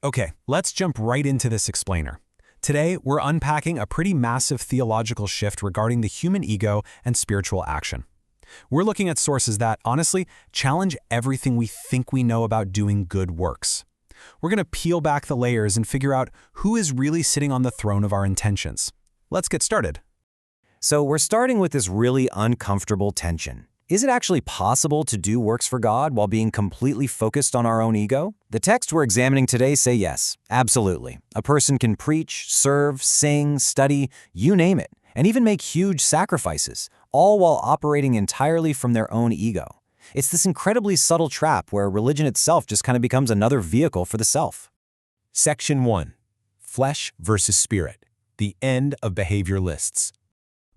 Okay, let's jump right into this explainer. Today, we're unpacking a pretty massive theological shift regarding the human ego and spiritual action. We're looking at sources that, honestly, challenge everything we think we know about doing good works. We're going to peel back the layers and figure out who is really sitting on the throne of our intentions. Let's get started. So we're starting with this really uncomfortable tension. Is it actually possible to do works for God while being completely focused on our own ego? The texts we're examining today say yes, absolutely. A person can preach, serve, sing, study, you name it, and even make huge sacrifices, all while operating entirely from their own ego. It's this incredibly subtle trap where religion itself just kind of becomes another vehicle for the self. Section 1. Flesh versus spirit. The end of behavior lists.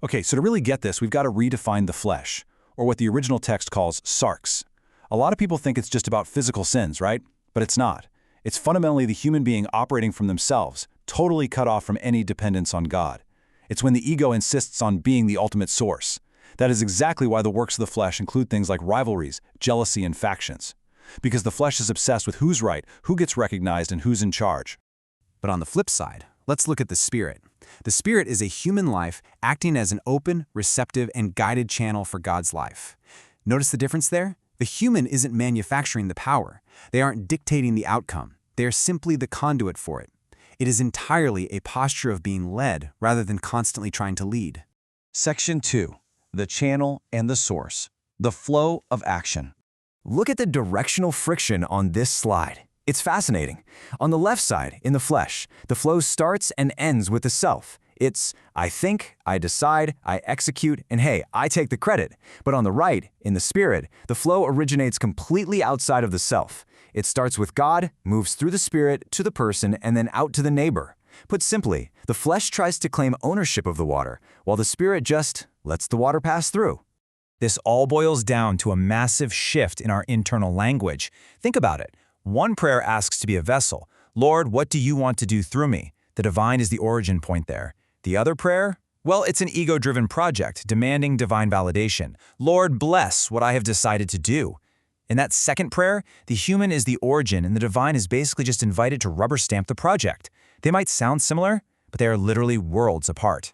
Okay, so to really get this, we've got to redefine the flesh, or what the original text calls sarx. A lot of people think it's just about physical sins, right? But it's not. It's fundamentally the human being operating from themselves, totally cut off from any dependence on God. It's when the ego insists on being the ultimate source. That is exactly why the works of the flesh include things like rivalries, jealousy, and factions. Because the flesh is obsessed with who's right, who gets recognized, and who's in charge. But on the flip side, let's look at the spirit. The spirit is a human life acting as an open, receptive, and guided channel for God's life. Notice the difference there? The human isn't manufacturing the power. They aren't dictating the outcome. They are simply the conduit for it. It is entirely a posture of being led rather than constantly trying to lead. Section 2. The channel and the source. The flow of action. Look at the directional friction on this slide. It's fascinating. On the left side, in the flesh, the flow starts and ends with the self. It's, I think, I decide, I execute, and hey, I take the credit. But on the right, in the spirit, the flow originates completely outside of the self. It starts with God, moves through the spirit to the person, and then out to the neighbor. Put simply, the flesh tries to claim ownership of the water, while the spirit just lets the water pass through. This all boils down to a massive shift in our internal language. Think about it. One prayer asks to be a vessel. Lord, what do you want to do through me? The divine is the origin point there. The other prayer? Well, it's an ego-driven project, demanding divine validation. Lord, bless what I have decided to do. In that second prayer, the human is the origin and the divine is basically just invited to rubber stamp the project. They might sound similar, but they are literally worlds apart.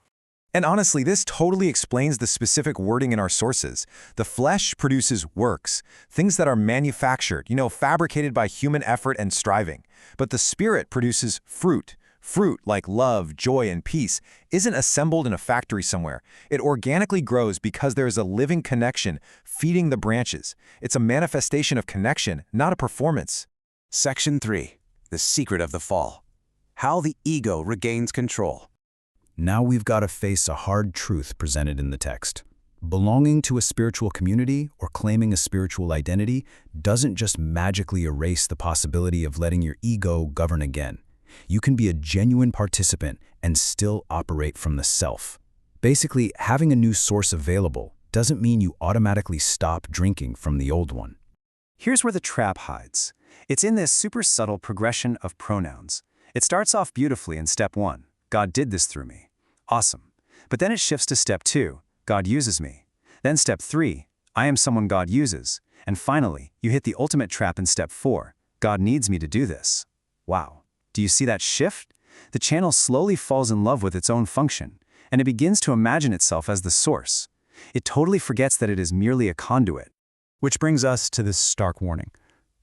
And honestly, this totally explains the specific wording in our sources. The flesh produces works, things that are manufactured, fabricated by human effort and striving. But the spirit produces fruit. Fruit, like love, joy, and peace, isn't assembled in a factory somewhere. It organically grows because there is a living connection feeding the branches. It's a manifestation of connection, not a performance. Section 3. The secret of the fall. How the ego regains control. Now we've got to face a hard truth presented in the text. Belonging to a spiritual community or claiming a spiritual identity doesn't just magically erase the possibility of letting your ego govern again. You can be a genuine participant and still operate from the self. Basically, having a new source available doesn't mean you automatically stop drinking from the old one. Here's where the trap hides. It's in this super subtle progression of pronouns. It starts off beautifully in step 1. God did this through me. Awesome. But then it shifts to step 2. God uses me. Then step 3. I am someone God uses. And finally, you hit the ultimate trap in step 4. God needs me to do this. Wow. Do you see that shift? The channel slowly falls in love with its own function, and it begins to imagine itself as the source. It totally forgets that it is merely a conduit. Which brings us to this stark warning.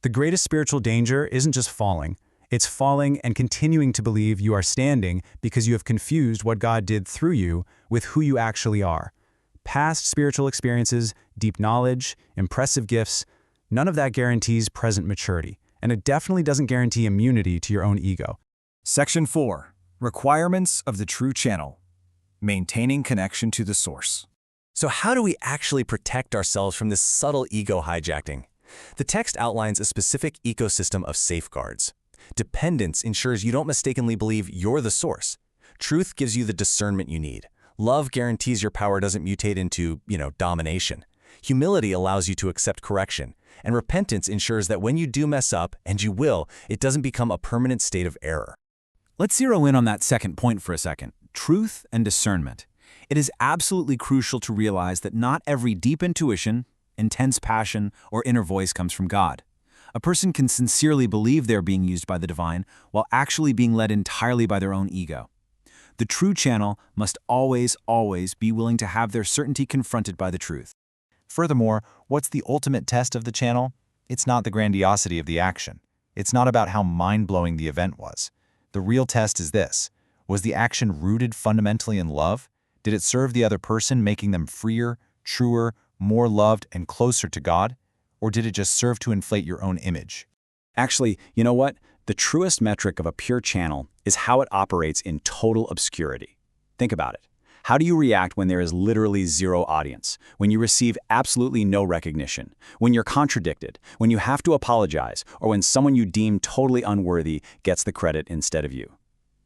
The greatest spiritual danger isn't just falling. It's falling and continuing to believe you are standing because you have confused what God did through you with who you actually are. Past spiritual experiences, deep knowledge, impressive gifts, none of that guarantees present maturity, and it definitely doesn't guarantee immunity to your own ego. Section 4. Requirements of the true channel. Maintaining connection to the source. So how do we actually protect ourselves from this subtle ego hijacking? The text outlines a specific ecosystem of safeguards. Dependence ensures you don't mistakenly believe you're the source. Truth gives you the discernment you need. Love guarantees your power doesn't mutate into, domination. Humility allows you to accept correction. And repentance ensures that when you do mess up, and you will, it doesn't become a permanent state of error. Let's zero in on that second point for a second. Truth and discernment. It is absolutely crucial to realize that not every deep intuition, intense passion, or inner voice comes from God. A person can sincerely believe they're being used by the divine while actually being led entirely by their own ego. The true channel must always, always be willing to have their certainty confronted by the truth. Furthermore, what's the ultimate test of the channel? It's not the grandiosity of the action. It's not about how mind-blowing the event was. The real test is this. Was the action rooted fundamentally in love? Did it serve the other person, making them freer, truer, more loved, and closer to God? Or did it just serve to inflate your own image? Actually, you know what? The truest metric of a pure channel is how it operates in total obscurity. Think about it. How do you react when there is literally zero audience, when you receive absolutely no recognition, when you're contradicted, when you have to apologize, or when someone you deem totally unworthy gets the credit instead of you?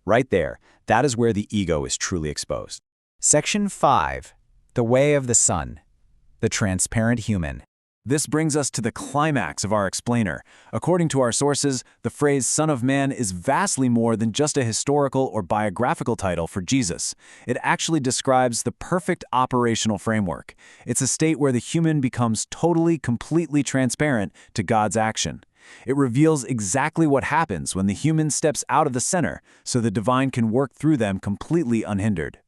Right there, that is where the ego is truly exposed. Section 5. The Way of the Sun. The Transparent Human. This brings us to the climax of our explainer. According to our sources, the phrase Son of Man is vastly more than just a historical or biographical title for Jesus. It actually describes the perfect operational framework. It's a state where the human becomes totally, completely transparent to God's action. It reveals exactly what happens when the human steps out of the center, so the divine can work through them completely unhindered.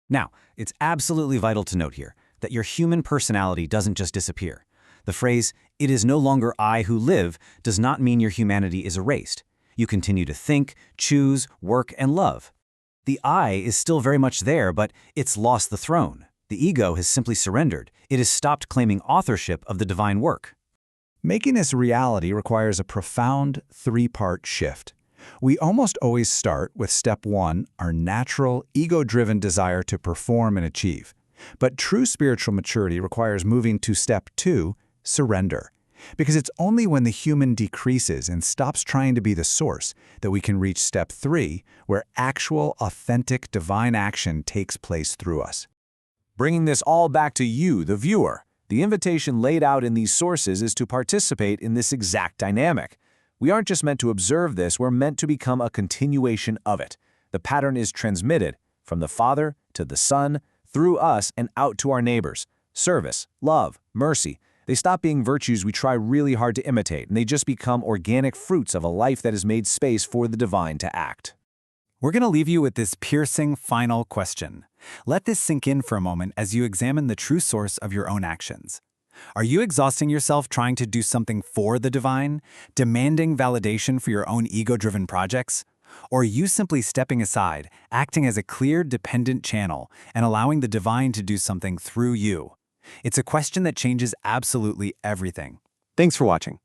Now, it's absolutely vital to note here that your human personality doesn't just disappear. The phrase, "it is no longer I who live," does not mean your humanity is erased. You continue to think, choose, work, and love. The I is still very much there, but it's lost the throne. The ego has simply surrendered. It has stopped claiming authorship of the divine work. Making this reality requires a profound three-part shift. We almost always start with step 1, our natural, ego-driven desire to perform and achieve. But true spiritual maturity requires moving to step 2, surrender. Because it's only when the human decreases and stops trying to be the source that we can reach step 3, where actual, authentic, divine action takes place through us. Bringing this all back to you, the viewer, the invitation laid out in these sources is to participate in this exact dynamic. We aren't just meant to observe this, we're meant to become a continuation of it. The pattern is transmitted from the Father to the Son, through us and out to our neighbors. Service, love, mercy. They stop being virtues we try really hard to imitate, and they just become organic fruits of a life that has made space for the divine to act. We're going to leave you with this piercing final question. Let this sink in for a moment as you examine the true source of your own actions. Are you exhausting yourself trying to do something for the divine, demanding validation for your own ego-driven projects? Or are you simply stepping aside, acting as a clear, dependent channel, and allowing the divine to do something through you? It's a question that changes absolutely everything. Thanks for watching.